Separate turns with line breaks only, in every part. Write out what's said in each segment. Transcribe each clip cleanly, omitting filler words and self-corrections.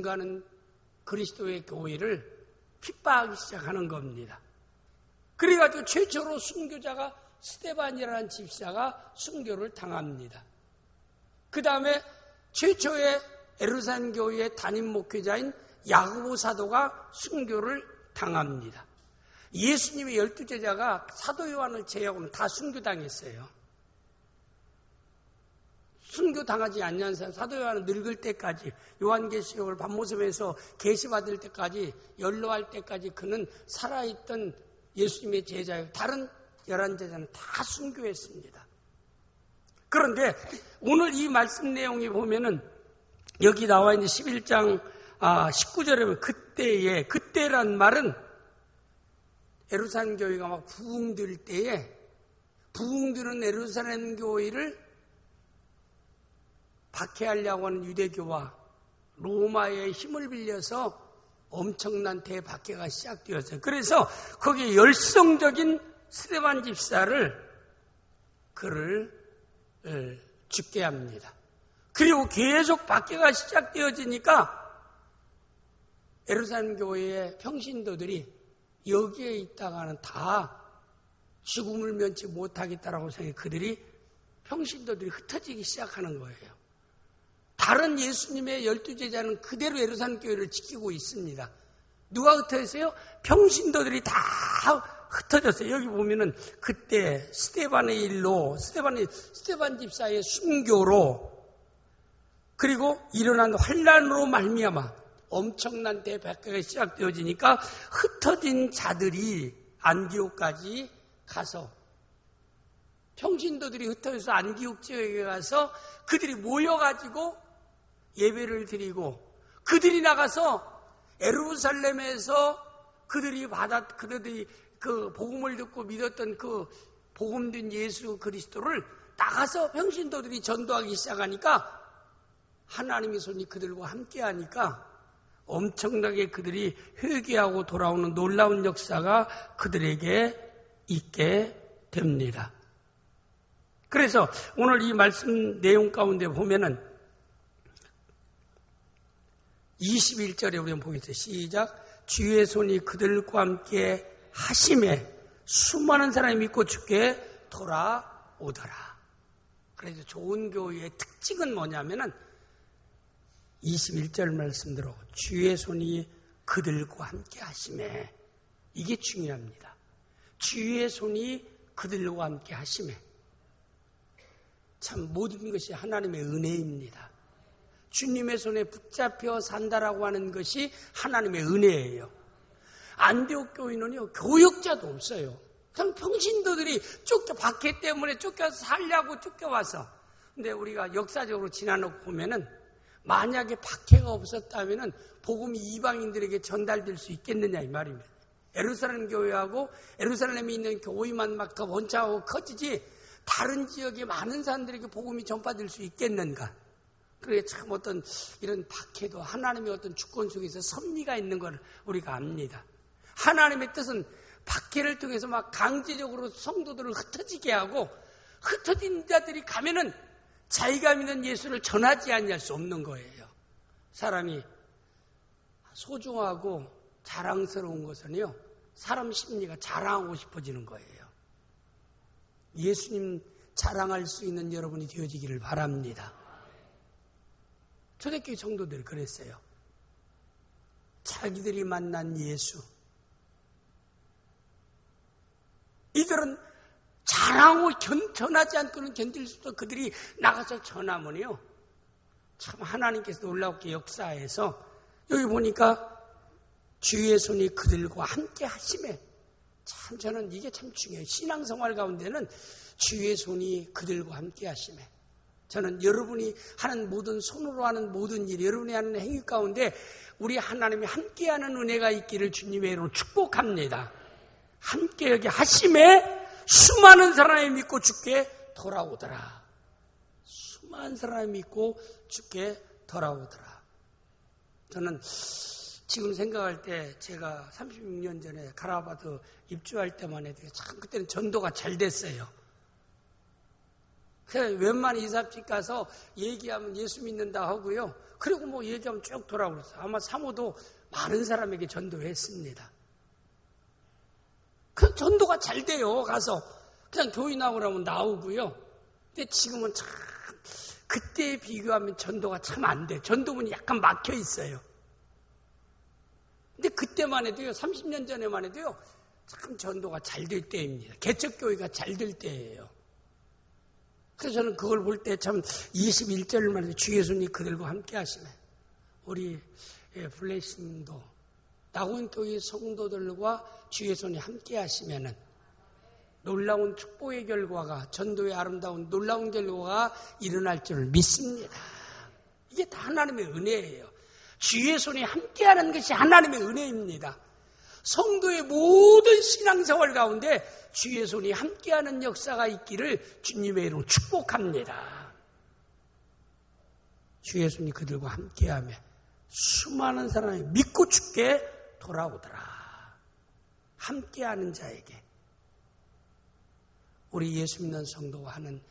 가는 그리스도의 교회를 핍박하기 시작하는 겁니다. 그래가지고 최초로 순교자가 스데반이라는 집사가 순교를 당합니다. 그 다음에 최초의 에루살렘 교회의 담임 목회자인 야고보 사도가 순교를 당합니다. 예수님의 12제자가 사도 요한을 제외하고는 다 순교당했어요. 순교당하지 않는 사람, 사도 요한은 늙을 때까지, 요한계시록을 밤모습에서 계시받을 때까지, 연로할 때까지 그는 살아있던 예수님의 제자예요. 다른 11제자는 다 순교했습니다. 그런데 오늘 이 말씀 내용이 보면은 여기 나와 있는 11장 19절에 보면 그때란 말은 에루살렘 교회가 막 부흥될 때에 부흥되는 에루살렘 교회를 박해하려고 하는 유대교와 로마의 힘을 빌려서 엄청난 대박해가 시작되었어요. 그래서 거기에 열성적인 스데반 집사를 그를 죽게 합니다. 그리고 계속 박해가 시작되어지니까 에루살렘 교회의 평신도들이 여기에 있다가는 다 죽음을 면치 못하겠다라고 생각해 그들이 평신도들이 흩어지기 시작하는 거예요. 다른 예수님의 12제자는 그대로 예루살렘 교회를 지키고 있습니다. 누가 흩어졌어요? 평신도들이 다 흩어졌어요. 여기 보면은 그때 스데반의 일로, 스데반 집사의 순교로, 그리고 일어난 환란으로 말미암아 엄청난 대박해가 시작되어지니까 흩어진 자들이 안디옥까지 가서 평신도들이 흩어져서 안디옥 지역에 가서 그들이 모여가지고 예배를 드리고 그들이 나가서 에루살렘에서 그들이 그 복음을 듣고 믿었던 그 복음된 예수 그리스도를 나가서 평신도들이 전도하기 시작하니까 하나님의 손이 그들과 함께하니까 엄청나게 그들이 회개하고 돌아오는 놀라운 역사가 그들에게 있게 됩니다. 그래서 오늘 이 말씀 내용 가운데 보면은 21절에 우리는 보겠습니다. 시작. 주의 손이 그들과 함께 하심에 수많은 사람이 믿고 주께 돌아오더라. 그래서 좋은 교회의 특징은 뭐냐면은 21절 말씀대로 주의 손이 그들과 함께 하심에, 이게 중요합니다. 주의 손이 그들과 함께 하심에. 참 모든 것이 하나님의 은혜입니다. 주님의 손에 붙잡혀 산다라고 하는 것이 하나님의 은혜예요. 안디옥 교회는요, 교역자도 없어요. 참 평신도들이 박해 때문에 쫓겨서 살려고 쫓겨와서. 근데 우리가 역사적으로 지나놓고 보면은 만약에 박해가 없었다면은 복음이 이방인들에게 전달될 수 있겠느냐 이 말입니다. 예루살렘 교회하고 예루살렘에 있는 교회만 막 더 번창하고 커지지 다른 지역의 많은 사람들에게 복음이 전파될 수 있겠는가? 그게 참 어떤 이런 박해도 하나님의 어떤 주권 속에서 섭리가 있는 걸 우리가 압니다. 하나님의 뜻은 박해를 통해서 막 강제적으로 성도들을 흩어지게 하고 흩어진 자들이 가면은 자기가 믿는 예수를 전하지 않을 수 없는 거예요. 사람이 소중하고 자랑스러운 것은요, 사람 심리가 자랑하고 싶어지는 거예요. 예수님 자랑할 수 있는 여러분이 되어지기를 바랍니다. 초대교회 성도들이 그랬어요. 자기들이 만난 예수. 이들은 자랑하고 전하지 않고는 견딜 수 없어. 그들이 나가서 전하면요, 참 하나님께서 놀랍게 역사해서 여기 보니까 주의 손이 그들과 함께 하심에, 참 저는 이게 참 중요해요. 신앙생활 가운데는 주의 손이 그들과 함께 하심에, 저는 여러분이 하는 모든 손으로 하는 모든 일, 여러분이 하는 행위 가운데 우리 하나님이 함께하는 은혜가 있기를 주님의 이름으로 축복합니다. 함께 여기 하심에 수많은 사람이 믿고 주께 돌아오더라. 수많은 사람이 믿고 주께 돌아오더라. 저는 지금 생각할 때 제가 36년 전에 가라바드 입주할 때만 해도 참 그때는 전도가 잘 됐어요. 그래서 웬만한 이삿집 가서 얘기하면 예수 믿는다 하고요. 그리고 뭐 얘기하면 쭉 돌아오면서 아마 사모도 많은 사람에게 전도했습니다. 그 전도가 잘 돼요. 가서 그냥 교회 나오라면 나오고요. 근데 지금은 참 그때에 비교하면 전도가 참 안 돼. 전도문이 약간 막혀 있어요. 근데 그때만 해도요, 30년 전에만 해도요, 참 전도가 잘 될 때입니다. 개척교회가 잘 될 때예요. 그래서 저는 그걸 볼 때 참 21절만 해도 주 예수님이 그들과 함께 하시네. 우리 블레싱도 낙원교회 성도들과 주 예수님이 함께 하시면은 놀라운 축복의 결과가, 전도의 아름다운 놀라운 결과가 일어날 줄 믿습니다. 이게 다 하나님의 은혜예요. 주의 손이 함께하는 것이 하나님의 은혜입니다. 성도의 모든 신앙생활 가운데 주의 손이 함께하는 역사가 있기를 주님의 이름으로 축복합니다. 주의 손이 그들과 함께하며 수많은 사람이 믿고 죽게 돌아오더라. 함께하는 자에게 우리 예수 믿는 성도가 하는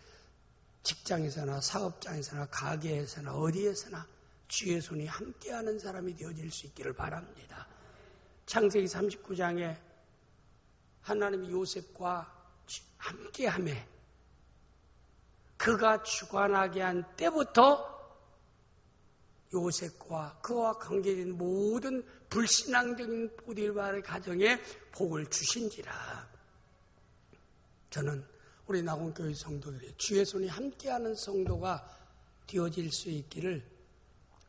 직장에서나 사업장에서나 가게에서나 어디에서나 주의 손이 함께하는 사람이 되어질 수 있기를 바랍니다. 창세기 39장에 하나님이 요셉과 함께하며 그가 주관하게 한 때부터 요셉과 그와 관계된 모든 불신앙적인 보디발의 가정에 복을 주신지라. 저는 우리 낙원교회 성도들이 주의 손이 함께하는 성도가 되어질 수 있기를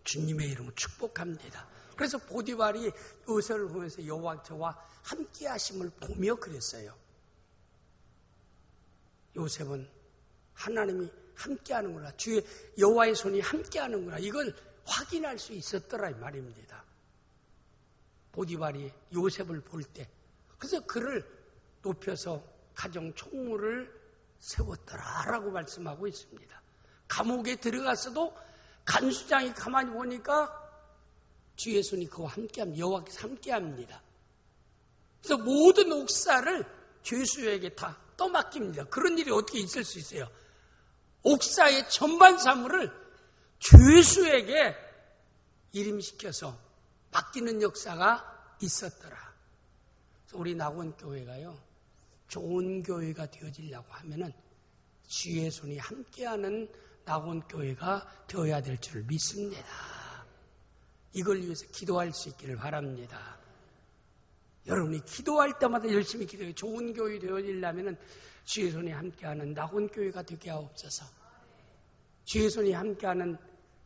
주님의 이름으로 축복합니다. 그래서 보디발이 요셉을 보면서 여호와 저와 함께 하심을 보며 그랬어요. 요셉은 하나님이 함께 하는구나. 주의 여호와의 손이 함께 하는구나. 이걸 확인할 수 있었더라 이 말입니다. 보디발이 요셉을 볼 때 그래서 그를 높여서 가정 총무를 세웠더라라고 말씀하고 있습니다. 감옥에 들어갔어도 간수장이 가만히 보니까 주의 손이 그와 함께합니다. 여호와께서 함께합니다. 그래서 모든 옥사를 죄수에게 다 떠맡깁니다. 그런 일이 어떻게 있을 수 있어요? 옥사의 전반 사물을 죄수에게 일임시켜서 맡기는 역사가 있었더라. 그래서 우리 낙원교회가요, 좋은 교회가 되어지려고 하면은 주의 손이 함께하는 낙원교회가 되어야 될 줄 믿습니다. 이걸 위해서 기도할 수 있기를 바랍니다. 여러분이 기도할 때마다 열심히 기도해 좋은 교회 되어지려면 주의 손이 함께하는 낙원교회가 되게 하옵소서. 주의 손이 함께하는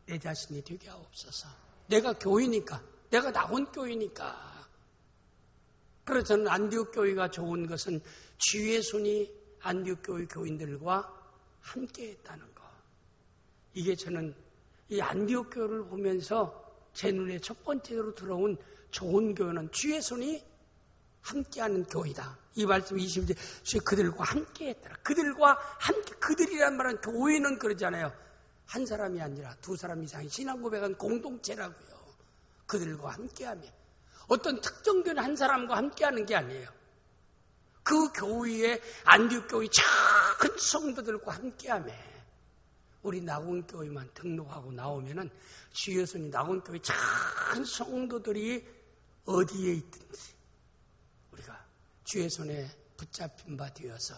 내 자신이 되게 하옵소서. 내가 교회니까, 내가 낙원교회니까. 그래서 저는 안디옥교회가 좋은 것은 주의 손이 안디옥교회 교인들과 함께했다는 것. 이게 저는 이 안디옥교회를 보면서 제 눈에 첫 번째로 들어온 좋은 교회는 주의 손이 함께하는 교회다. 이 말씀 20절 그들과 함께했더라. 그들과 함께, 그들이란 말은 교회는 그러잖아요. 한 사람이 아니라 두 사람 이상이 신앙 고백한 공동체라고요. 그들과 함께하며 어떤 특정된 한 사람과 함께하는 게 아니에요. 그 교회에 안디옥교회 작은 성도들과 함께하며 우리 낙원교회만 등록하고 나오면은 주의 손이 낙원교회 작은 성도들이 어디에 있든지 우리가 주의 손에 붙잡힌 바 되어서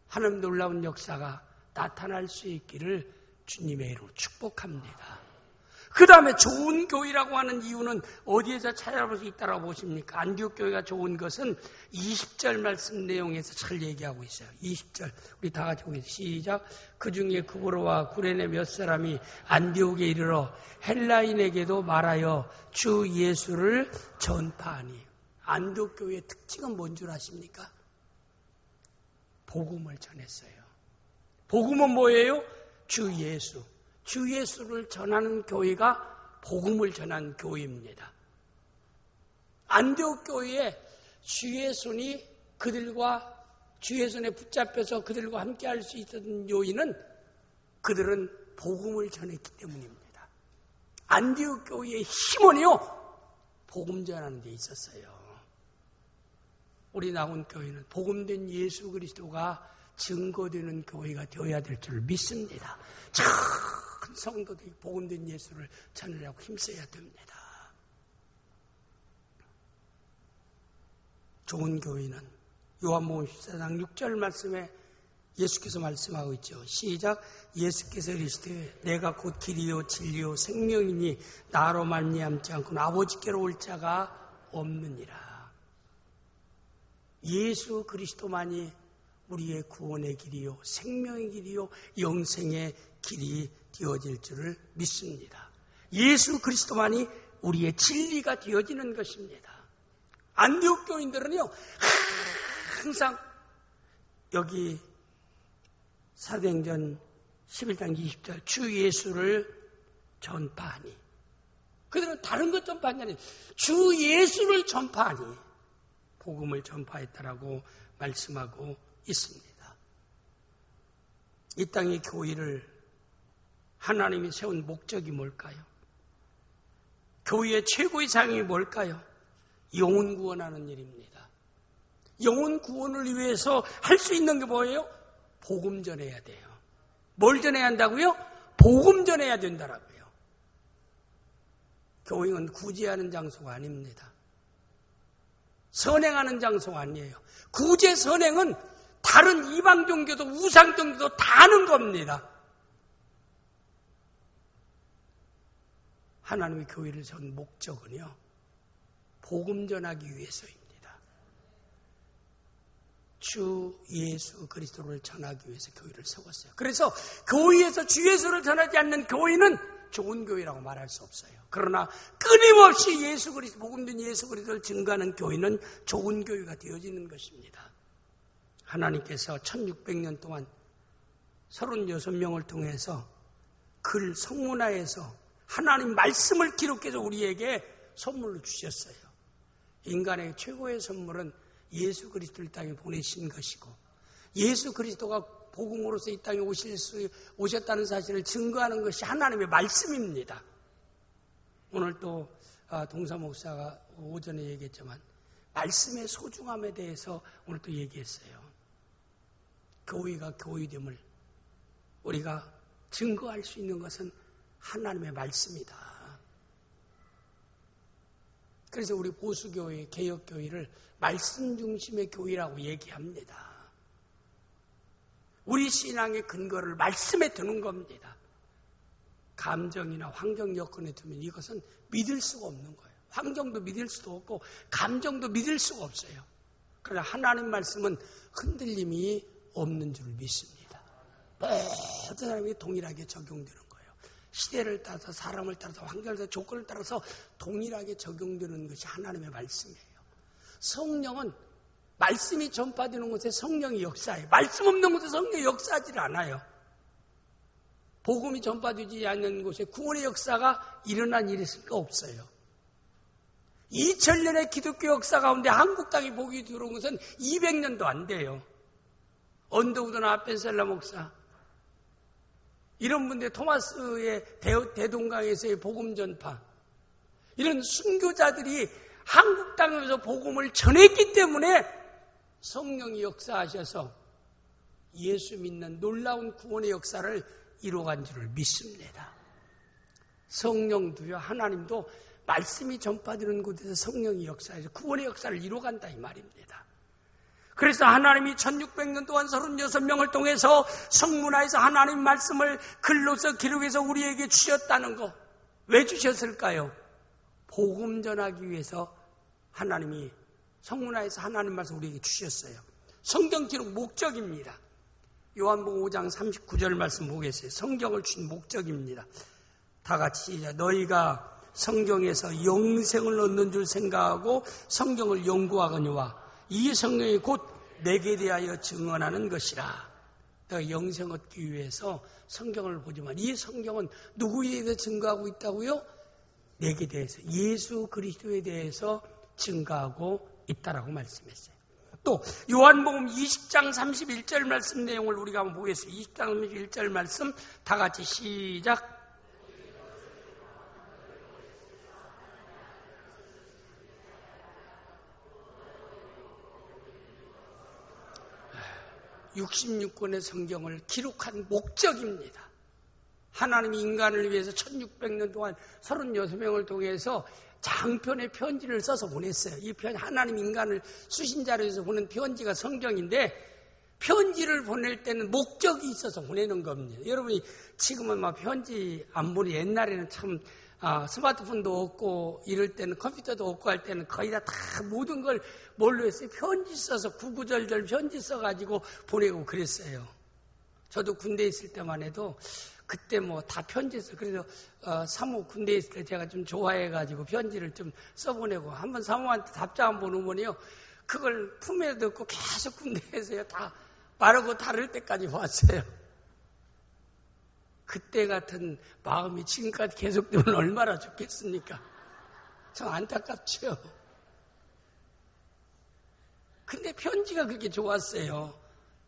하나님 놀라운 역사가 나타날 수 있기를 주님의 이름으로 축복합니다. 그 다음에 좋은 교회라고 하는 이유는 어디에서 찾아볼 수 있다고 보십니까? 안디옥 교회가 좋은 것은 20절 말씀 내용에서 잘 얘기하고 있어요. 20절 우리 다 같이 보겠습니다. 시작. 그 중에 구브로와 구레네 몇 사람이 안디옥에 이르러 헬라인에게도 말하여 주 예수를 전파하니. 안디옥 교회의 특징은 뭔 줄 아십니까? 복음을 전했어요. 복음은 뭐예요? 주 예수. 주 예수를 전하는 교회가 복음을 전하는 교회입니다. 안디옥 교회에 주의 손이 그들과 주의 손에 붙잡혀서 그들과 함께할 수 있었던 요인은 그들은 복음을 전했기 때문입니다. 안디옥 교회의 힘은요, 복음 전하는 데 있었어요. 우리 나온 교회는 복음된 예수 그리스도가 증거되는 교회가 되어야 될 줄 믿습니다. 참 큰 성도들이 복음된 예수를 전하려고 힘써야 됩니다. 좋은 교회는 요한복음 14장 6절 말씀에 예수께서 말씀하고 있죠. 시작. 예수께서 이르시되 내가 곧 길이요 진리요 생명이니 나로 말미암지 않고는 아버지께로 올 자가 없느니라. 예수 그리스도만이 우리의 구원의 길이요 생명의 길이요 영생의 길이 되어질 줄을 믿습니다. 예수 그리스도만이 우리의 진리가 되어지는 것입니다. 안디옥 교인들은요 항상 여기 사도행전 11장 20절 주 예수를 전파하니, 그들은 다른 것 전파하니 아니라 주 예수를 전파하니 복음을 전파했다라고 말씀하고 있습니다. 이 땅의 교회를 하나님이 세운 목적이 뭘까요? 교회의 최고의 사명이 뭘까요? 영혼 구원하는 일입니다. 영혼 구원을 위해서 할 수 있는 게 뭐예요? 복음 전해야 돼요. 뭘 전해야 한다고요? 복음 전해야 된다라고요. 교회는 구제하는 장소가 아닙니다. 선행하는 장소가 아니에요. 구제 선행은 다른 이방 종교도 우상 종교도 다 하는 겁니다. 하나님의 교회를 세운 목적은요, 복음 전하기 위해서입니다. 주 예수 그리스도를 전하기 위해서 교회를 세웠어요. 그래서 교회에서 주 예수를 전하지 않는 교회는 좋은 교회라고 말할 수 없어요. 그러나 끊임없이 예수 그리스도, 복음된 예수 그리스도를 증거하는 교회는 좋은 교회가 되어지는 것입니다. 하나님께서 1600년 동안 36명을 통해서 글 성문화에서 하나님 말씀을 기록해서 우리에게 선물로 주셨어요. 인간의 최고의 선물은 예수 그리스도를 이 땅에 보내신 것이고, 예수 그리스도가 복음으로서 이 땅에 오셨다는 사실을 증거하는 것이 하나님의 말씀입니다. 오늘 또 동사 목사가 오전에 얘기했지만 말씀의 소중함에 대해서 오늘 또 얘기했어요. 교회가 교회됨을 우리가 증거할 수 있는 것은 하나님의 말씀이다. 그래서 우리 보수교회, 개혁교회를 말씀 중심의 교회라고 얘기합니다. 우리 신앙의 근거를 말씀에 두는 겁니다. 감정이나 환경 여건에 두면 이것은 믿을 수가 없는 거예요. 환경도 믿을 수도 없고 감정도 믿을 수가 없어요. 그러나 하나님 말씀은 흔들림이 없는 줄 믿습니다. 모든 사람이 동일하게 적용되는 거예요. 시대를 따라서, 사람을 따라서, 환경을 따라서, 조건을 따라서 동일하게 적용되는 것이 하나님의 말씀이에요. 성령은 말씀이 전파되는 곳에 성령이 역사해요. 말씀 없는 곳에 성령이 역사하지 않아요. 복음이 전파되지 않는 곳에 구원의 역사가 일어난 일이 있을 거 없어요. 2000년의 기독교 역사 가운데 한국 땅에 복음이 들어온 것은 200년도 안 돼요. 언더우드나 아펜셀라 목사, 이런 분들, 토마스의 대동강에서의 복음 전파, 이런 순교자들이 한국 땅에서 복음을 전했기 때문에 성령이 역사하셔서 예수 믿는 놀라운 구원의 역사를 이루어간 줄을 믿습니다. 성령도요, 하나님도 말씀이 전파되는 곳에서 성령이 역사해서 구원의 역사를 이루어간다 이 말입니다. 그래서 하나님이 1600년 동안 36명을 통해서 성문화에서 하나님 말씀을 글로서 기록해서 우리에게 주셨다는 거, 왜 주셨을까요? 복음 전하기 위해서 하나님이 성문화에서 하나님 말씀 우리에게 주셨어요. 성경 기록 목적입니다. 요한복음 5장 39절 말씀 보겠어요. 성경을 준 목적입니다. 다 같이 시작. 너희가 성경에서 영생을 얻는 줄 생각하고 성경을 연구하거니와 이 성경이 곧 내게 대하여 증언하는 것이라. 내가 영생 얻기 위해서 성경을 보지만 이 성경은 누구에 대해서 증거하고 있다고요? 내게 대해서, 예수 그리스도에 대해서 증거하고 있다라고 말씀했어요. 또 요한복음 20장 31절 말씀 내용을 우리가 한번 보겠습니다. 20장 31절 말씀 다 같이 시작. 66권의 성경을 기록한 목적입니다. 하나님이 인간을 위해서 1600년 동안 36명을 통해서 장편의 편지를 써서 보냈어요. 이 하나님 인간을 수신자로 해서 보낸 편지가 성경인데 편지를 보낼 때는 목적이 있어서 보내는 겁니다. 여러분이 지금은 막 편지 안 보내. 옛날에는 참 스마트폰도 없고 이럴 때는 컴퓨터도 없고 할 때는 거의 다 모든 걸 뭘로 했어요? 편지 써서 구구절절 편지 써가지고 보내고 그랬어요. 저도 군대에 있을 때만 해도 그때 뭐 다 편지 써. 그래서 사모 군대에 있을 때 제가 좀 좋아해가지고 편지를 좀 써보내고 한번 사모한테 답장 한번 오면요. 그걸 품에 넣고 계속 군대에서요. 다 마르고 다를 때까지 왔어요. 그때 같은 마음이 지금까지 계속되면 얼마나 좋겠습니까? 참 안타깝죠. 근데 편지가 그렇게 좋았어요.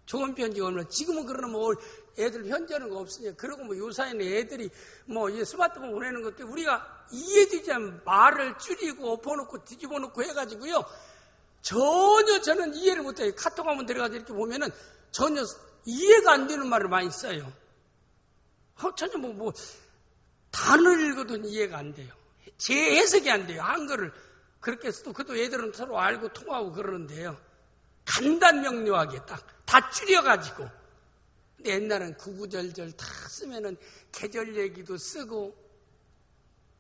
좋은 편지가 얼마나. 지금은 그러나 뭐 애들 편지하는 거 없으니까. 그러고 뭐 요사이는 애들이 뭐 스마트폰 보내는 것도 우리가 이해되지 않는 말을 줄이고 엎어놓고 뒤집어 놓고 해가지고요. 전혀 저는 이해를 못해요. 카톡 한번 들어가서 이렇게 보면은 전혀 이해가 안 되는 말을 많이 써요. 전혀 단어를 읽어도 이해가 안 돼요. 제 해석이 안 돼요. 한글을. 그렇게 써도 그것도 애들은 서로 알고 통하고 그러는데요. 간단명료하게 다 줄여가지고. 근데 옛날엔 구구절절 다 쓰면은 계절 얘기도 쓰고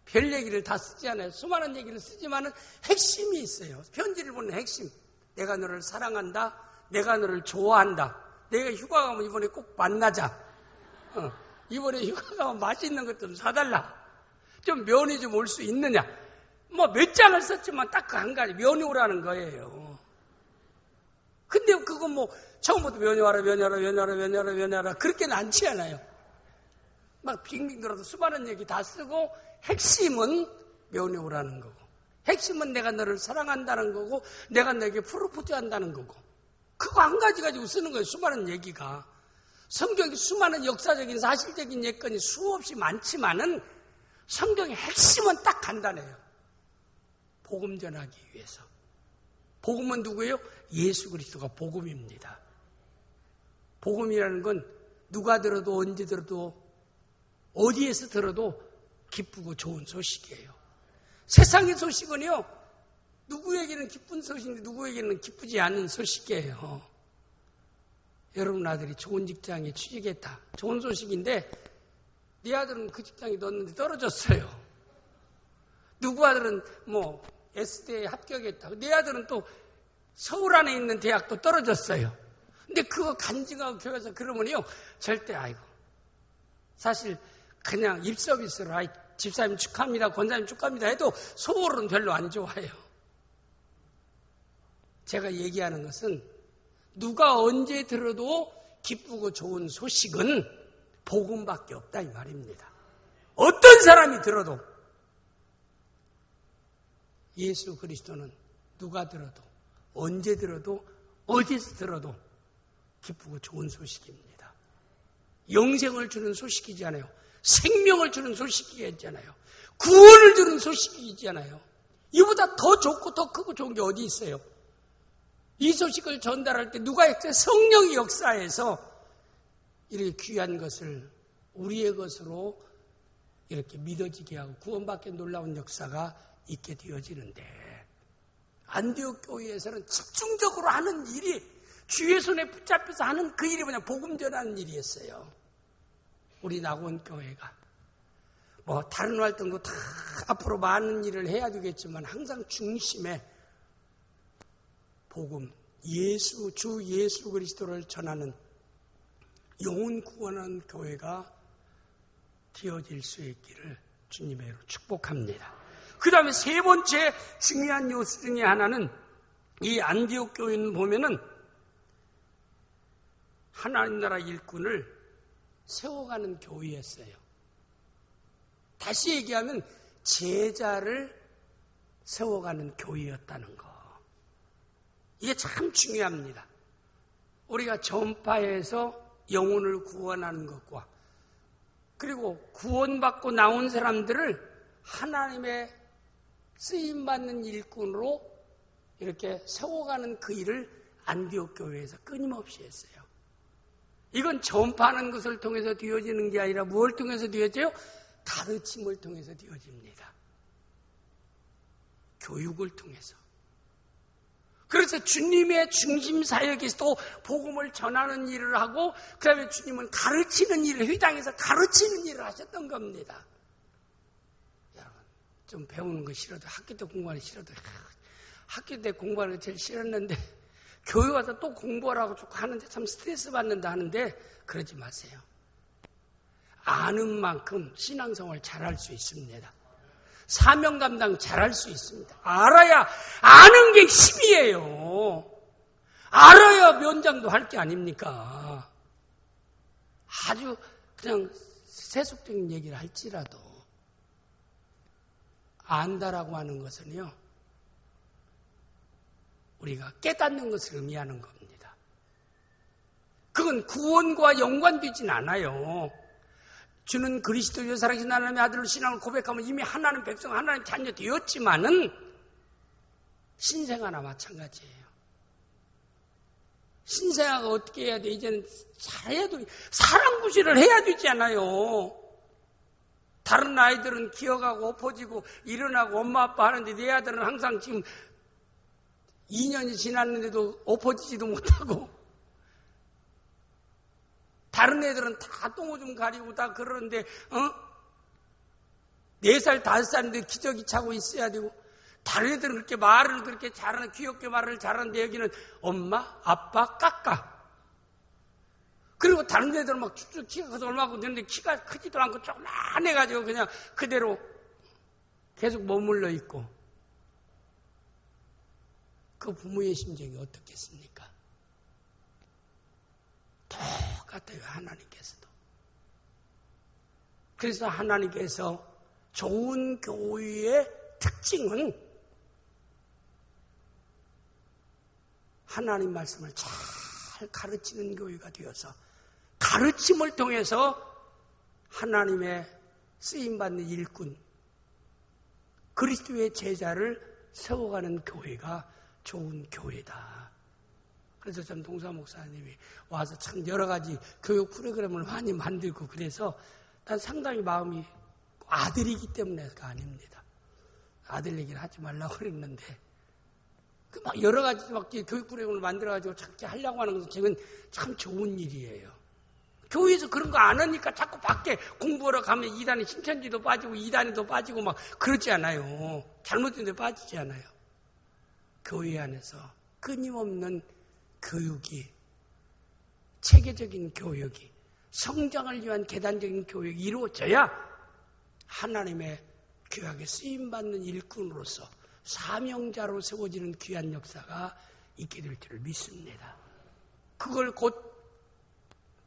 별 얘기를 다 쓰지 않아요. 수많은 얘기를 쓰지만은 핵심이 있어요. 편지를 보는 핵심. 내가 너를 사랑한다. 내가 너를 좋아한다. 내가 휴가 가면 이번에 꼭 만나자. 이번에 휴가 가면 맛있는 것 좀 사달라. 좀 면이 좀 올 수 있느냐. 뭐 몇 장을 썼지만 딱 그 한 가지 면이 오라는 거예요. 근데 그거 뭐 처음부터 면이 와라 그렇게는 않지 않아요. 막 빙빙 돌아서 수많은 얘기 다 쓰고 핵심은 면이 오라는 거고 핵심은 내가 너를 사랑한다는 거고 내가 너에게 프로포즈 한다는 거고 그거 한 가지 가지고 쓰는 거예요. 수많은 얘기가. 성경이 수많은 역사적인 사실적인 예건이 수없이 많지만은 성경의 핵심은 딱 간단해요. 복음 전하기 위해서. 복음은 누구예요? 예수 그리스도가 복음입니다. 복음이라는 건 누가 들어도 언제 들어도 어디에서 들어도 기쁘고 좋은 소식이에요. 세상의 소식은요. 누구에게는 기쁜 소식인데 누구에게는 기쁘지 않은 소식이에요. 여러분 아들이 좋은 직장에 취직했다. 좋은 소식인데 네 아들은 그 직장에 넣었는데 떨어졌어요. 누구 아들은 뭐 S대에 합격했다. 내 아들은 또 서울 안에 있는 대학도 떨어졌어요. 근데 그거 간증하고 교회에서 그러면요. 절대 아이고. 사실 그냥 입서비스로 집사님 축하합니다. 권사님 축하합니다 해도 속으로는 별로 안 좋아해요. 제가 얘기하는 것은 누가 언제 들어도 기쁘고 좋은 소식은 복음밖에 없다 이 말입니다. 어떤 사람이 들어도 예수 그리스도는 누가 들어도 언제 들어도 어디서 들어도 기쁘고 좋은 소식입니다. 영생을 주는 소식이잖아요. 생명을 주는 소식이잖아요. 구원을 주는 소식이잖아요. 이보다 더 좋고 더 크고 좋은 게 어디 있어요? 이 소식을 전달할 때 누가 했어요? 성령이 역사해서 이렇게 귀한 것을 우리의 것으로 이렇게 믿어지게 하고 구원받게 놀라운 역사가 있게 되어지는데 안디옥 교회에서는 집중적으로 하는 일이 주의 손에 붙잡혀서 하는 그 일이 뭐냐 복음 전하는 일이었어요. 우리 낙원 교회가 뭐 다른 활동도 다 앞으로 많은 일을 해야 되겠지만 항상 중심에 복음, 주 예수 그리스도를 전하는 영혼 구원하는 교회가 되어질 수 있기를 주님의 이름으로 축복합니다. 그 다음에 세 번째 중요한 요소 중에 하나는 이 안디옥 교회는 보면은 하나님 나라 일꾼을 세워가는 교회였어요. 다시 얘기하면 제자를 세워가는 교회였다는 거. 이게 참 중요합니다. 우리가 전파해서 영혼을 구원하는 것과 그리고 구원받고 나온 사람들을 하나님의 쓰임받는 일꾼으로 이렇게 세워가는 그 일을 안디옥 교회에서 끊임없이 했어요. 이건 전파하는 것을 통해서 되어지는 게 아니라 무엇을 통해서 되어져요? 가르침을 통해서 되어집니다. 교육을 통해서. 그래서 주님의 중심 사역에서도 복음을 전하는 일을 하고 그 다음에 주님은 가르치는 일을, 회당에서 가르치는 일을 하셨던 겁니다. 여러분, 좀 배우는 거 싫어도, 학교 때 공부하는 거 싫어도, 학교 때 공부하는 거 제일 싫었는데 교회 와서 또 공부하라고 쭉 하는데 참 스트레스 받는다 하는데 그러지 마세요. 아는 만큼 신앙생활 잘할 수 있습니다. 사명 감당 잘할 수 있습니다. 알아야, 아는 게 힘이에요. 알아야 면장도 할 게 아닙니까? 아주 그냥 세속적인 얘기를 할지라도 안다라고 하는 것은요, 우리가 깨닫는 것을 의미하는 겁니다. 그건 구원과 연관되진 않아요. 주는 그리스도요 살아계신 하나님의 아들로 신앙을 고백하면 이미 하나님 백성, 하나님 자녀 되었지만은 신생아나 마찬가지예요. 신생아가 어떻게 해야 돼? 이제는 잘해야 돼. 사랑구실을 해야 되잖아요. 다른 아이들은 기어가고 엎어지고 일어나고 엄마 아빠 하는데 내 아들은 항상 지금 2년이 지났는데도 엎어지지도 못하고 다른 애들은 다 똥오줌 가리고 다 그러는데 4살, 5살인데 기저귀 차고 있어야 되고 다른 애들은 그렇게 말을 그렇게 잘하는 귀엽게 말을 잘하는데 여기는 엄마, 아빠, 까까. 그리고 다른 애들은 막 쭉쭉 키가 커서 얼마고 되는데 키가 크지도 않고 조그만해가지고 그냥 그대로 계속 머물러 있고 그 부모의 심정이 어떻겠습니까? 똑같아요, 하나님께서도. 그래서 하나님께서 좋은 교회의 특징은 하나님 말씀을 잘 가르치는 교회가 되어서 가르침을 통해서 하나님의 쓰임받는 일꾼, 그리스도의 제자를 세워가는 교회가 좋은 교회다. 그래서 전 동사 목사님이 와서 참 여러 가지 교육 프로그램을 많이 만들고 그래서 난 상당히 마음이 아들이기 때문에가 아닙니다. 아들 얘기를 하지 말라고 그랬는데 막 여러 가지 막 교육 프로그램을 만들어가지고 자꾸 하려고 하는 것은 지금 참 좋은 일이에요. 교회에서 그런 거 안 하니까 자꾸 밖에 공부하러 가면 2단이 신천지도 빠지고 2단에도 빠지고 막 그러지 않아요. 잘못된 데 빠지지 않아요. 교회 안에서 끊임없는 교육이, 체계적인 교육이, 성장을 위한 계단적인 교육이 이루어져야 하나님의 교회에 쓰임받는 일꾼으로서 사명자로 세워지는 귀한 역사가 있게 될 줄 믿습니다. 그걸 곧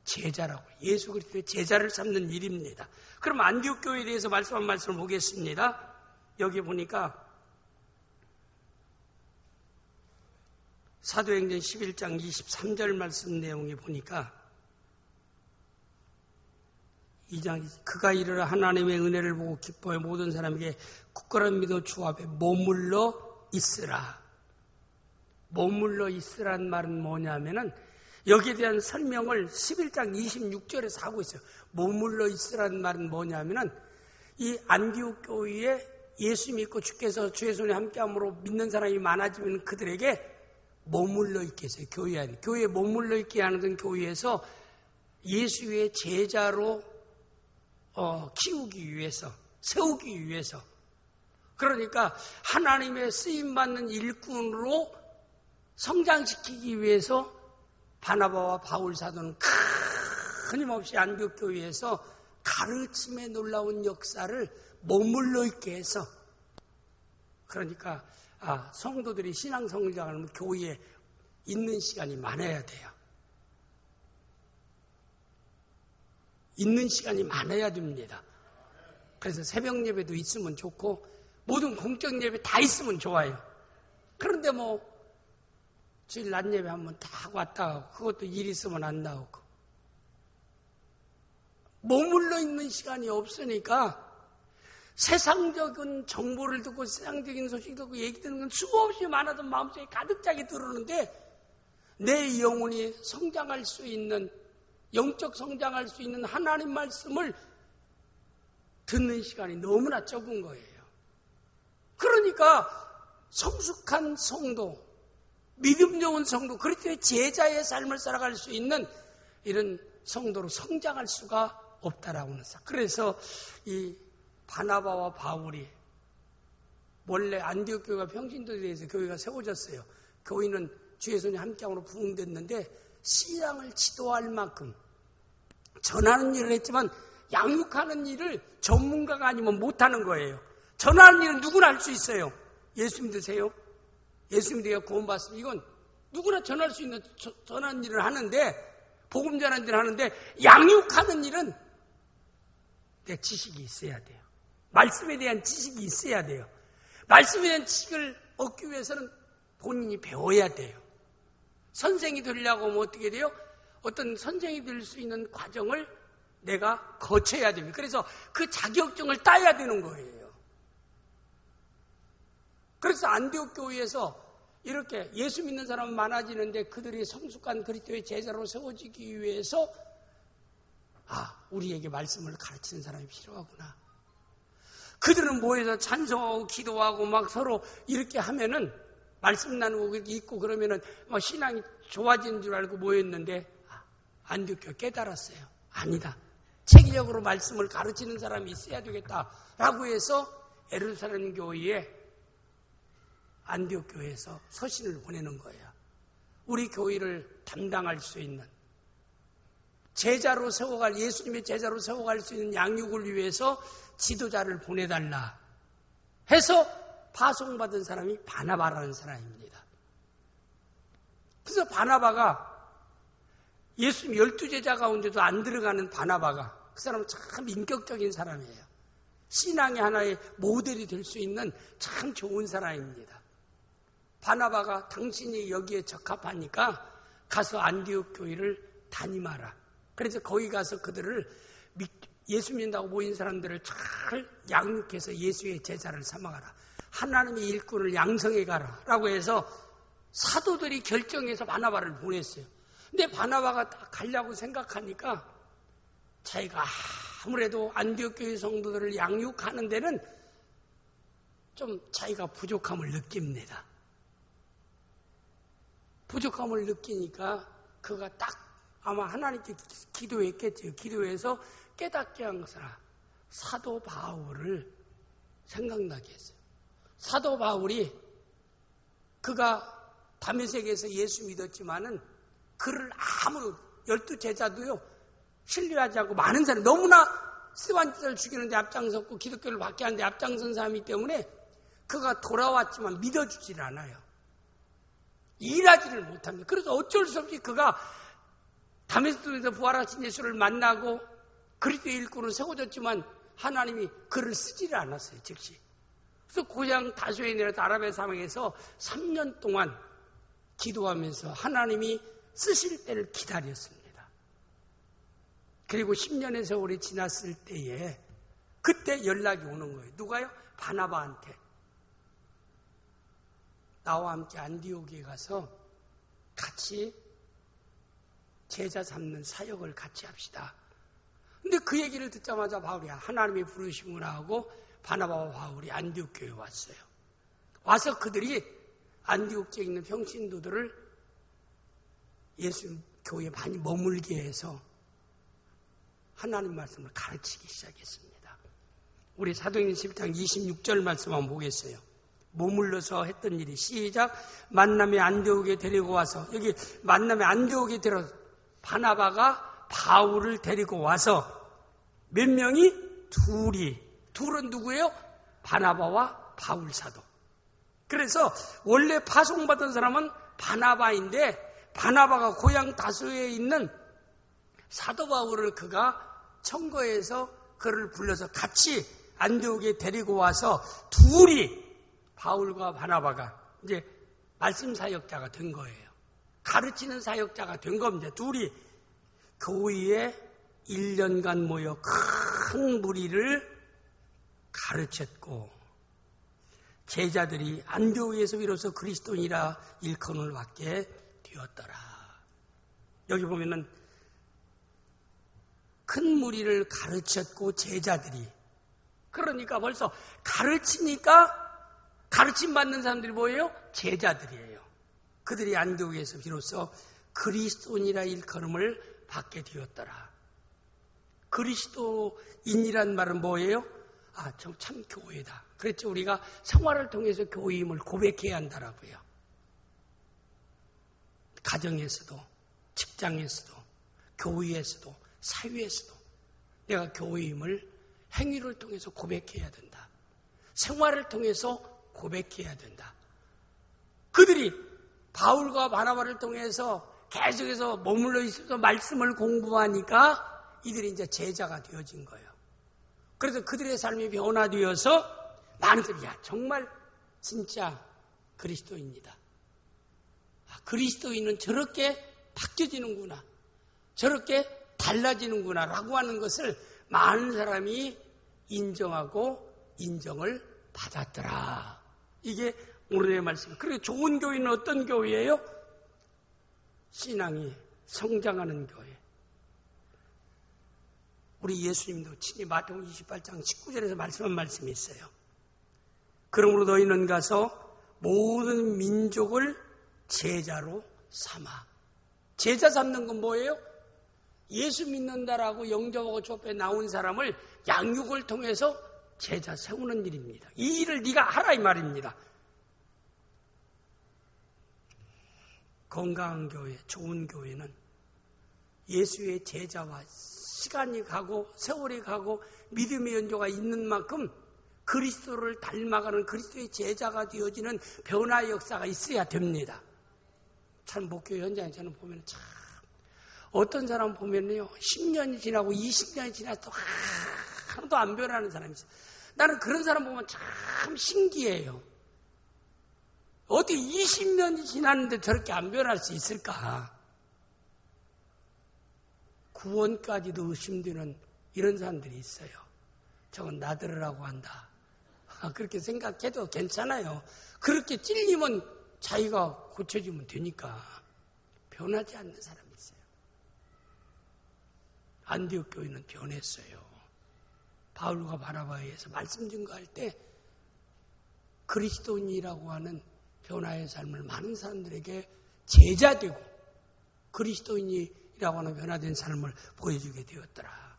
제자라고, 예수 그리스도의 제자를 삼는 일입니다. 그럼 안디옥 교회에 대해서 말씀한 말씀을 보겠습니다. 여기 보니까 사도행전 11장 23절 말씀 내용에 보니까 2장 그가 이르러 하나님의 은혜를 보고 기뻐해 모든 사람에게 굳건한 믿어 주 앞에 머물러 있으라. 머물러 있으란 말은 뭐냐면은 여기에 대한 설명을 11장 26절에서 하고 있어요. 머물러 있으란 말은 뭐냐면은 이 안디옥 교회에 예수 믿고 주께서 주의 손에 함께함으로 믿는 사람이 많아지면 그들에게 머물러 있게 해서요. 교회 안에. 교회에 머물러 있게 하는 건 교회에서 예수의 제자로 키우기 위해서, 세우기 위해서. 그러니까 하나님의 쓰임받는 일꾼으로 성장시키기 위해서 바나바와 바울 사도는 끊임없이 안디옥 교회에서 가르침에 놀라운 역사를 머물러 있게 해서 그러니까 성도들이 신앙 성장하면 교회에 있는 시간이 많아야 돼요. 있는 시간이 많아야 됩니다. 그래서 새벽 예배도 있으면 좋고 모든 공적 예배 다 있으면 좋아요. 그런데 뭐 주일 낮 예배 한번 다 왔다 가고 그것도 일 있으면 안 나오고 머물러 있는 시간이 없으니까 세상적인 정보를 듣고 세상적인 소식 듣고 얘기 듣는 건 수없이 많아도 마음속에 가득 차게 들어오는데 내 영혼이 성장할 수 있는 영적 성장할 수 있는 하나님 말씀을 듣는 시간이 너무나 적은 거예요. 그러니까 성숙한 성도, 믿음 좋은 성도, 그리스도의 제자의 삶을 살아갈 수 있는 이런 성도로 성장할 수가 없다라고 하는 사. 그래서 이 바나바와 바울이 원래 안디옥 교회가 평신도대에서 교회가 세워졌어요. 교회는 주의 손이 함께함으로 부흥됐는데 신앙을 지도할 만큼 전하는 일을 했지만 양육하는 일을 전문가가 아니면 못하는 거예요. 전하는 일은 누구나 할 수 있어요. 예수 믿으세요? 예수 믿으니까 구원받습니다. 이건 누구나 전할 수 있는 전하는 일을 하는데, 복음 전하는 일을 하는데, 양육하는 일은 내 지식이 있어야 돼요. 말씀에 대한 지식이 있어야 돼요. 말씀에 대한 지식을 얻기 위해서는 본인이 배워야 돼요. 선생이 되려고 하면 어떻게 돼요? 어떤 선생이 될 수 있는 과정을 내가 거쳐야 됩니다. 그래서 그 자격증을 따야 되는 거예요. 그래서 안디옥 교회에서 이렇게 예수 믿는 사람은 많아지는데 그들이 성숙한 그리스도의 제자로 세워지기 위해서 우리에게 말씀을 가르치는 사람이 필요하구나. 그들은 모여서 찬송하고 기도하고 막 서로 이렇게 하면은 말씀 나누고 있고 그러면은 신앙이 좋아지는 줄 알고 모였는데 안디옥 교회 깨달았어요. 아니다. 체계적으로 말씀을 가르치는 사람이 있어야 되겠다라고 해서 예루살렘 교회에 안디옥 교회에서 서신을 보내는 거예요. 우리 교회를 담당할 수 있는 제자로 세워갈, 예수님의 제자로 세워갈 수 있는 양육을 위해서 지도자를 보내달라 해서 파송받은 사람이 바나바라는 사람입니다. 그래서 바나바가 예수님 12제자 가운데도 안 들어가는 바나바가, 그 사람은 참 인격적인 사람이에요. 신앙의 하나의 모델이 될 수 있는 참 좋은 사람입니다. 바나바가 당신이 여기에 적합하니까 가서 안디옥 교회를 담임하라. 그래서 거기 가서 그들을 예수 믿는다고 모인 사람들을 잘 양육해서 예수의 제자를 삼아가라. 하나님의 일꾼을 양성해 가라. 라고 해서 사도들이 결정해서 바나바를 보냈어요. 근데 바나바가 가려고 생각하니까 자기가 아무래도 안디옥 교회 성도들을 양육하는 데는 좀 자기가 부족함을 느낍니다. 부족함을 느끼니까 그가 딱 아마 하나님께 기도했겠죠. 기도해서 깨닫게 한 것은 사도 바울을 생각나게 했어요. 사도 바울이 그가 다메섹에서 예수 믿었지만은 그를 아무 12제자도요 신뢰하지 않고 많은 사람이 너무나 스데반을 죽이는데 앞장섰고 기독교를 받게 하는데 앞장선 사람이기 때문에 그가 돌아왔지만 믿어주질 않아요. 일하지를 못합니다. 그래서 어쩔 수 없이 그가 다메섹에서 부활하신 예수를 만나고 그리스도의 일꾼으로 세워졌지만 하나님이 그를 쓰지를 않았어요. 즉시. 그래서 고향 다소에 내려서 아라비아 사막에서 3년 동안 기도하면서 하나님이 쓰실 때를 기다렸습니다. 그리고 10년의 세월이 지났을 때에 그때 연락이 오는 거예요. 누가요? 바나바한테. 나와 함께 안디옥에 가서 같이 제자 삼는 사역을 같이 합시다. 근데 그 얘기를 듣자마자 바울이 하나님의 부르심을 하고 바나바와 바울이 안디옥 교회에 왔어요. 와서 그들이 안디옥에 있는 평신도들을 예수 교회에 많이 머물게 해서 하나님 말씀을 가르치기 시작했습니다. 우리 사도행전 11장 26절 말씀 한번 보겠어요. 머물러서 했던 일이 시작. 만남의 안디옥에 데리고 와서, 여기 만남의 안디옥에 데려서 바나바가 바울을 데리고 와서 몇 명이? 둘은 누구예요? 바나바와 바울 사도. 그래서 원래 파송받은 사람은 바나바인데 바나바가 고향 다소에 있는 사도 바울을 그가 청거해서 그를 불러서 같이 안디옥에 데리고 와서 둘이 바울과 바나바가 이제 말씀 사역자가 된 거예요. 가르치는 사역자가 된 겁니다. 둘이 교회에 1년간 모여 큰 무리를 가르쳤고 제자들이 안디옥에서 비로소 그리스도인이라 일컬음을 받게 되었더라. 여기 보면은 큰 무리를 가르쳤고 제자들이. 그러니까 벌써 가르치니까 가르침 받는 사람들이 뭐예요? 제자들이에요. 그들이 안디옥에서 비로소 그리스도인이라 일컬음을 받게 되었더라. 그리스도인이란 말은 뭐예요? 저 참 교회다. 그랬죠. 우리가 생활을 통해서 교회임을 고백해야 한다라고요. 가정에서도, 직장에서도, 교회에서도, 사회에서도 내가 교회임을 행위를 통해서 고백해야 된다. 생활을 통해서 고백해야 된다. 그들이 바울과 바나바를 통해서 계속해서 머물러 있어서 말씀을 공부하니까 이들이 이제 제자가 되어진 거예요. 그래서 그들의 삶이 변화되어서 많은 사람이 정말 진짜 그리스도인이다. 그리스도인은 저렇게 바뀌어지는구나. 저렇게 달라지는구나 라고 하는 것을 많은 사람이 인정하고 인정을 받았더라. 이게 오늘의 말씀. 그리고 좋은 교회는 어떤 교회예요? 신앙이 성장하는 교회. 우리 예수님도 친히 마태복음 28장 19절에서 말씀한 말씀이 있어요. 그러므로 너희는 가서 모든 민족을 제자로 삼아. 제자 삼는 건 뭐예요? 예수 믿는다라고 영접하고 좁에 나온 사람을 양육을 통해서 제자 세우는 일입니다. 이 일을 네가 하라 이 말입니다. 건강한 교회, 좋은 교회는 예수의 제자와 시간이 가고 세월이 가고 믿음의 연조가 있는 만큼 그리스도를 닮아가는 그리스도의 제자가 되어지는 변화의 역사가 있어야 됩니다. 참 목교 현장에 저는 보면 참 어떤 사람 보면요 10년이 지나고 20년이 지나서 하나도 안 변하는 사람이 있어요. 나는 그런 사람 보면 참 신기해요. 어떻게 20년이 지났는데 저렇게 안 변할 수 있을까? 구원까지도 의심되는 이런 사람들이 있어요. 저건 나들으라고 한다. 그렇게 생각해도 괜찮아요. 그렇게 찔리면 자기가 고쳐지면 되니까. 변하지 않는 사람이 있어요. 안디옥 교회는 변했어요. 바울과 바나바에 의해서 말씀 증거할 때 그리스도인이라고 하는 변화의 삶을 많은 사람들에게 제자되고 그리스도인이라고 하는 변화된 삶을 보여주게 되었더라.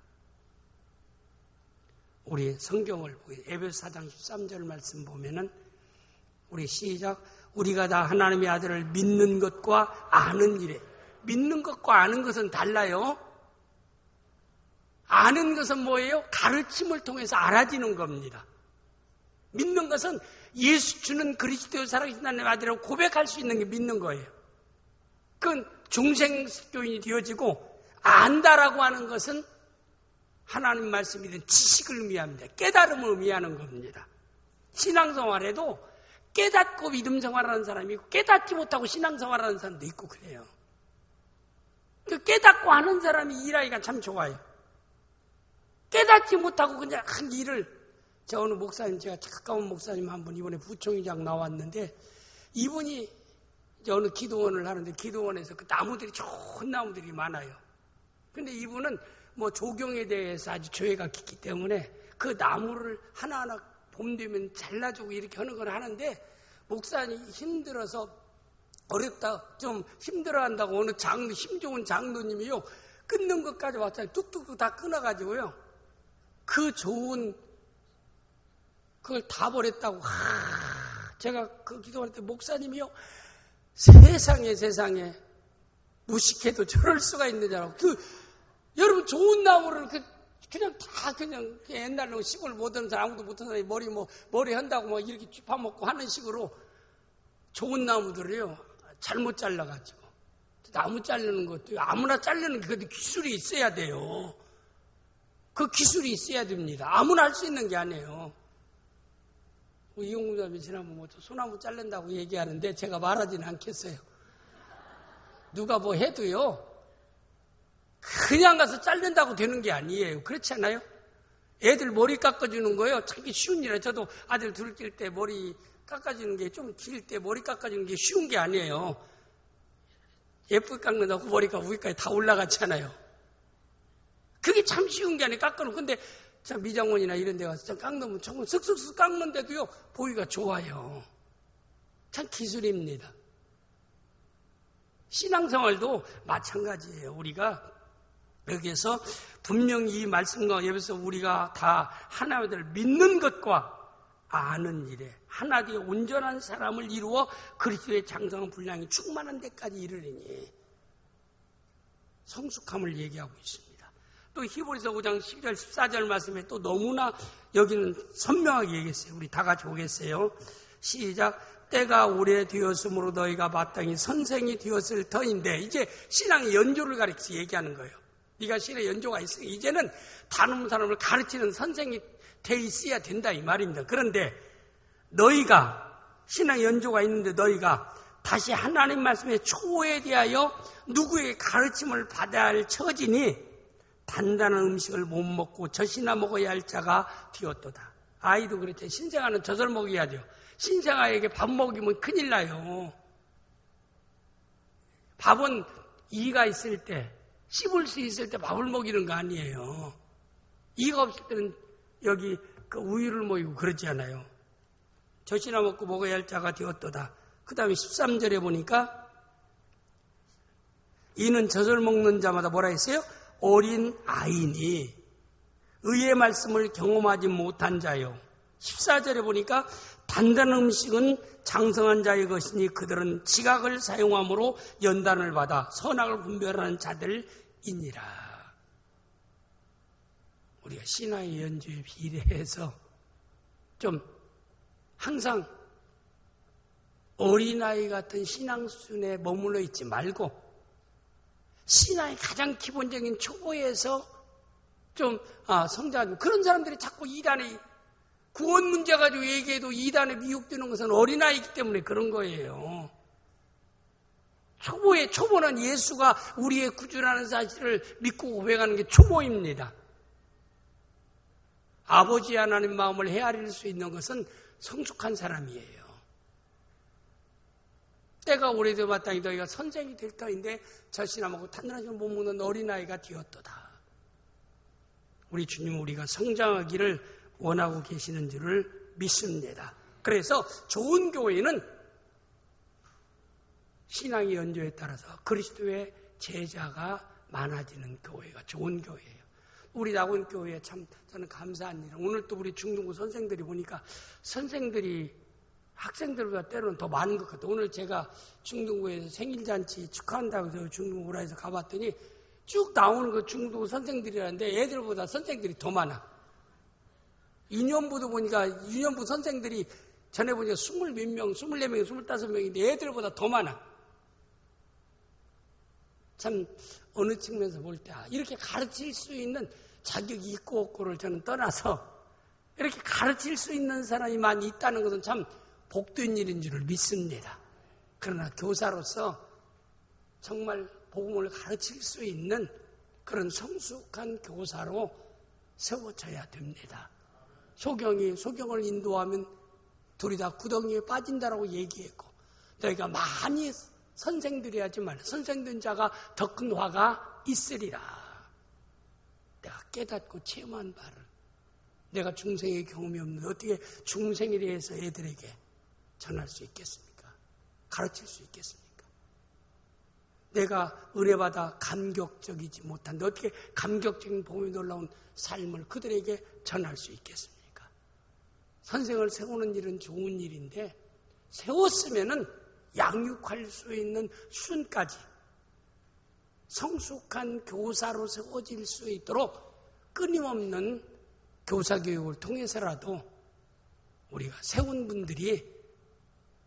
우리 성경을 보게 에베소 4장 13절 말씀 보면은 우리 시작 우리가 다 하나님의 아들을 믿는 것과 아는 일에 믿는 것과 아는 것은 달라요. 아는 것은 뭐예요? 가르침을 통해서 알아지는 겁니다. 믿는 것은 예수 주는 그리스도의 살아계신 하나님의 아들이라고 고백할 수 있는 게 믿는 거예요. 그건 중생교인이 되어지고 안다라고 하는 것은 하나님 말씀이든 지식을 의미합니다. 깨달음을 의미하는 겁니다. 신앙생활에도 깨닫고 믿음생활하는 사람이 있고 깨닫지 못하고 신앙생활하는 사람도 있고 그래요. 그 깨닫고 하는 사람이 일하기가 참 좋아요. 깨닫지 못하고 그냥 한 일을 저 어느 목사님 제가 가까운 목사님 한 분 이번에 부총회장 나왔는데 이분이 이제 어느 기도원을 하는데 기도원에서 그 나무들이 좋은 나무들이 많아요. 근데 이분은 뭐 조경에 대해서 아주 조예가 깊기 때문에 그 나무를 하나하나 봄 되면 잘라주고 이렇게 하는 걸 하는데 목사님이 힘들어서 어렵다 좀 힘들어한다고 어느 힘 좋은 장로님이요 끊는 것까지 왔잖아요. 뚝뚝뚝 다 끊어가지고요 그 좋은 그걸 다 버렸다고 제가 그 기도할 때 목사님이요 세상에 무식해도 저럴 수가 있는 줄 알고 여러분 좋은 나무를 그냥 다 그냥 옛날에 시골 못하는 사람 아무도 못하는 사람이 머리 한다고 막 이렇게 쥐파먹고 하는 식으로 좋은 나무들을요 잘못 잘라가지고 나무 자르는 것도 아무나 자르는 게 기술이 있어야 돼요. 그 기술이 있어야 됩니다. 아무나 할 수 있는 게 아니에요. 이용구 사람이 지난번 소나무 자른다고 얘기하는데 제가 말하지는 않겠어요. 누가 뭐 해도요. 그냥 가서 자른다고 되는 게 아니에요. 그렇지 않아요? 애들 머리 깎아주는 거예요. 참 쉬운 일이에요. 저도 아들 둘 낄 때 머리 깎아주는 게 좀 길 때 머리 깎아주는 게 쉬운 게 아니에요. 예쁘게 깎는다고 머리가 위까지 다 올라갔잖아요. 그게 참 쉬운 게 아니에요. 깎아놓고. 근데 참 미장원이나 이런 데 가서 참 깎으면 정말 쓱쓱쓱 깎는데도요, 보기가 좋아요. 참 기술입니다. 신앙생활도 마찬가지예요. 우리가 여기에서 분명히 이 말씀과 여기서 우리가 다 하나님을 믿는 것과 아는 일에 하나 되어 온전한 사람을 이루어 그리스도의 장성한 분량이 충만한 데까지 이르리니 성숙함을 얘기하고 있습니다. 또 히브리서 5장 12절 14절 말씀에 또 너무나 여기는 선명하게 얘기했어요. 우리 다 같이 보겠어요. 시작. 때가 오래되었으므로 너희가 마땅히 선생이 되었을 터인데, 이제 신앙의 연조를 가리켜서 얘기하는 거예요. 네가 신의 연조가 있으니 이제는 다른 사람을 가르치는 선생이 돼 있어야 된다 이 말입니다. 그런데 너희가 신앙의 연조가 있는데 너희가 다시 하나님 말씀의 초호에 대하여 누구에게 가르침을 받아야 할 처지니 단단한 음식을 못 먹고 젖이나 먹어야 할 자가 되었도다. 아이도 그렇죠. 신생아는 젖을 먹여야 돼요. 신생아에게 밥 먹이면 큰일 나요. 밥은 이가 있을 때, 씹을 수 있을 때 밥을 먹이는 거 아니에요. 이가 없을 때는 여기 그 우유를 먹이고 그러지 않아요. 젖이나 먹고 먹어야 할 자가 되었도다. 그 다음에 13절에 보니까 이는 젖을 먹는 자마다 뭐라 했어요? 어린 아이니 의의 말씀을 경험하지 못한 자요. 14절에 보니까 단단한 음식은 장성한 자의 것이니 그들은 지각을 사용함으로 연단을 받아 선악을 분별하는 자들이니라. 우리가 신앙의 연주에 비례해서 좀 항상 어린아이 같은 신앙 수준에 머물러 있지 말고 신앙의 가장 기본적인 초보에서 좀 성장하는 그런 사람들이 자꾸 이단에 구원 문제 가지고 얘기해도 이단에 미혹되는 것은 어린아이이기 때문에 그런 거예요. 초보는 예수가 우리의 구주라는 사실을 믿고 고백하는 게 초보입니다. 아버지 하나님 마음을 헤아릴 수 있는 것은 성숙한 사람이에요. 때가 오래되어 마땅히 너희가 선생이 될 터인데 젖이나 먹고 탄탄하지 못 먹는 어린아이가 되었도다. 우리 주님은 우리가 성장하기를 원하고 계시는 줄을 믿습니다. 그래서 좋은 교회는 신앙의 연조에 따라서 그리스도의 제자가 많아지는 교회가 좋은 교회예요. 우리 낙원 교회에 참 저는 감사한 일. 오늘 또 우리 중등부 선생들이 보니까 선생들이 학생들보다 때로는 더 많은 것 같아요. 오늘 제가 중등부에서 생일잔치 축하한다고 해서 중등부라 해서 가봤더니 쭉 나오는 그 중등부 선생들이라는데 애들보다 선생들이 더 많아. 유년부도 보니까 유년부 선생들이 전에 보니까 20몇 명, 24명, 25명인데 애들보다 더 많아. 참 어느 측면에서 볼 때 이렇게 가르칠 수 있는 자격이 있고 없고를 저는 떠나서 이렇게 가르칠 수 있는 사람이 많이 있다는 것은 참 복된 일인 줄을 믿습니다. 그러나 교사로서 정말 복음을 가르칠 수 있는 그런 성숙한 교사로 세워져야 됩니다. 소경을 인도하면 둘이 다 구덩이에 빠진다라고 얘기했고 너희가 많이 선생들이 하지 말라. 선생된 자가 더 큰 화가 있으리라. 내가 깨닫고 체험한 바를 내가 중생의 경험이 없는데 어떻게 중생에 대해서 애들에게 전할 수 있겠습니까? 가르칠 수 있겠습니까? 내가 은혜받아 감격적이지 못한데 어떻게 감격적인 복음이 놀라운 삶을 그들에게 전할 수 있겠습니까? 선생을 세우는 일은 좋은 일인데 세웠으면은 양육할 수 있는 수준까지 성숙한 교사로 세워질 수 있도록 끊임없는 교사교육을 통해서라도 우리가 세운 분들이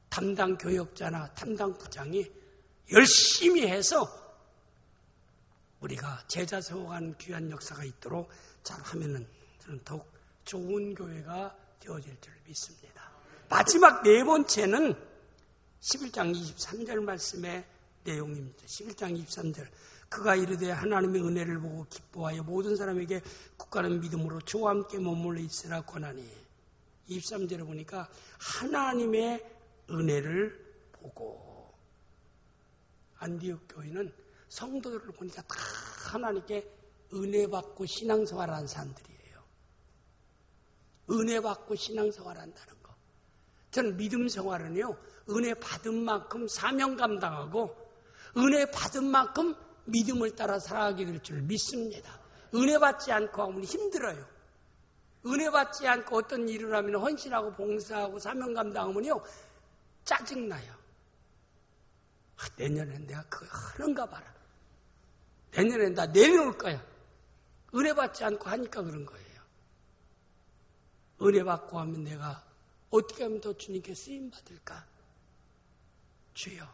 담당 교역자나 담당 부장이 열심히 해서 우리가 제자 세워가는 귀한 역사가 있도록 잘하면은 저는 더욱 좋은 교회가 되어질 줄 믿습니다. 마지막 네 번째는 11장 23절 말씀의 내용입니다. 11장 23절 그가 이르되 하나님의 은혜를 보고 기뻐하여 모든 사람에게 국가는 믿음으로 저와 함께 머물러 있으라 권하니 23절에 보니까 하나님의 은혜를 보고 안디옥 교회는 성도들을 보니까 다 하나님께 은혜 받고 신앙생활하는 사람들이에요. 은혜 받고 신앙생활 한다는 거. 저는 믿음 생활은요, 은혜 받은 만큼 사명 감당하고 은혜 받은 만큼 믿음을 따라 살아가게 될 줄 믿습니다. 은혜 받지 않고 하면 힘들어요. 은혜 받지 않고 어떤 일을 하면 헌신하고 봉사하고 사명 감당하면요, 짜증나요. 내년엔 내가 그거 하는가 봐라. 내년엔 나 내려놓을 거야. 은혜 받지 않고 하니까 그런 거예요. 은혜 받고 하면 내가 어떻게 하면 더 주님께 쓰임 받을까? 주여,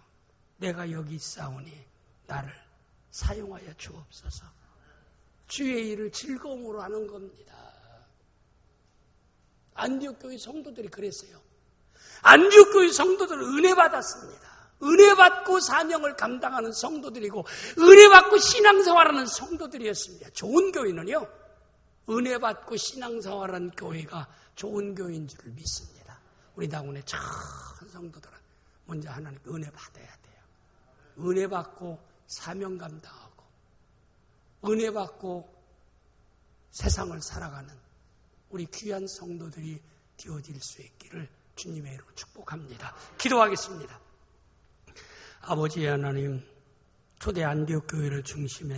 내가 여기 있사오니 나를 사용하여 주옵소서. 주의 일을 즐거움으로 하는 겁니다. 안디옥 교회 성도들이 그랬어요. 안디옥 교회 성도들은 은혜 받았습니다. 은혜 받고 사명을 감당하는 성도들이고 은혜 받고 신앙생활하는 성도들이었습니다. 좋은 교회는요, 은혜 받고 신앙생활하는 교회가 좋은 교회인 줄 믿습니다. 우리 당원의 참 성도들은 먼저 하나님께 은혜 받아야 돼요. 은혜 받고 사명 감당하고 은혜 받고 세상을 살아가는 우리 귀한 성도들이 되어질 수 있기를 주님의 이름으로 축복합니다. 기도하겠습니다. 아버지 하나님, 초대 안디옥 교회를 중심에